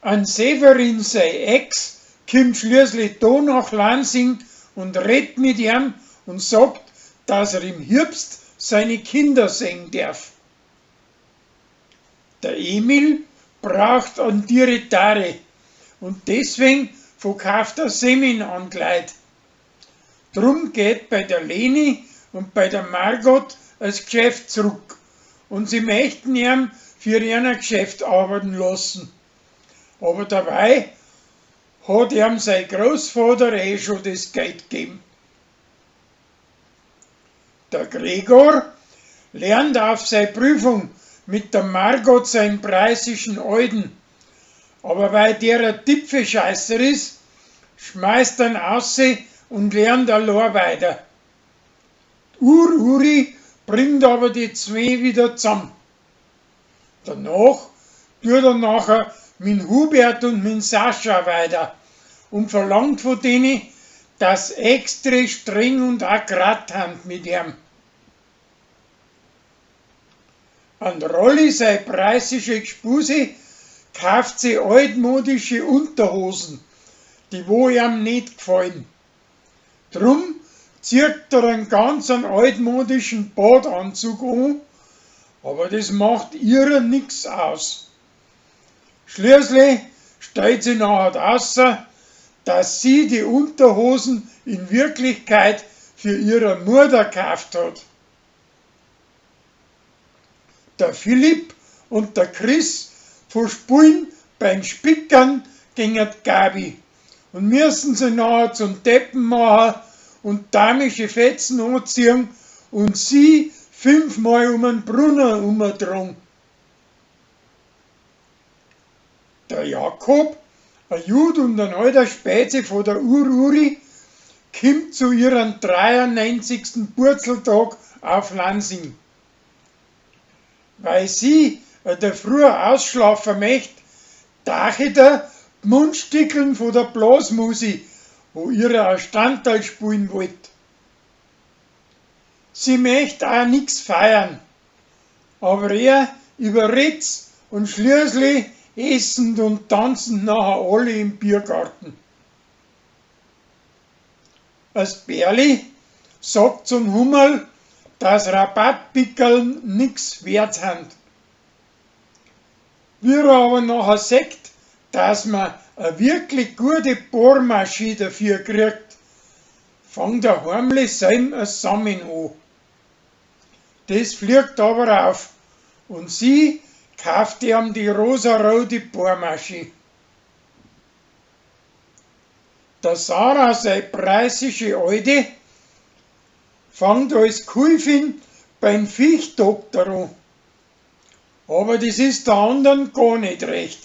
An Severin, sein Ex, kommt schließlich da nach Lansing und redet mit ihm und sagt, dass er im Herbst seine Kinder sehen darf. Der Emil braucht an Diretare und deswegen verkauft er Semenankleid. Drum geht bei der Leni und bei der Margot das Geschäft zurück und sie möchten ihn für ihr Geschäft arbeiten lassen. Aber dabei hat ihm sein Großvater schon das Geld gegeben. Der Gregor lernt auf seine Prüfung mit der Margot seinen preisischen Alten, aber weil der ein Tipfelscheißer ist, schmeißt er ihn raus und lernt allein weiter. Uri bringt aber die zwei wieder zusammen. Danach tut er nachher mit Hubert und mit Sascha weiter und verlangt von denen, dass extra streng und akkurat sind mit ihm. An Rolli, seine preisische Gespuse, kauft sie altmodische Unterhosen, die wo ihm nicht gefallen. Drum zieht er einen ganz altmodischen Badanzug an, aber das macht ihr nichts aus. Schließlich stellt sie nachher außer, dass sie die Unterhosen in Wirklichkeit für ihre Mutter gekauft hat. Der Philipp und der Chris verspielen beim Spickern gegen die Gabi und müssen sie nachher zum Deppen machen und damische Fetzen anziehen und sie 5-mal um den Brunnen umdrehen. Der Jakob, ein Jude und ein alter Spätze von der Uri, kommt zu ihrem 93. Purzeltag auf Lansing. Weil sie der früher ausschlafen möchte, dachte der die Mundstickeln von der Blasmusik, wo ihre ein Standteil spielen wollte. Sie möchte auch nichts feiern, aber er überredt's und schließlich essen und tanzen nachher alle im Biergarten. Das Bärli sagt zum Hummerl, dass Rabattpickeln nix wert sind. Wie er aber nachher sagt, dass man eine wirklich gute Bohrmaschine dafür kriegt, fängt der Heimli sein ein Samen an. Das fliegt aber auf und sie kauft ihm die rosarote Bohrmaschine. Der Sarah, seine preisische Alte, fängt als Kulfin beim Viechdoktor an. Aber das ist der anderen gar nicht recht.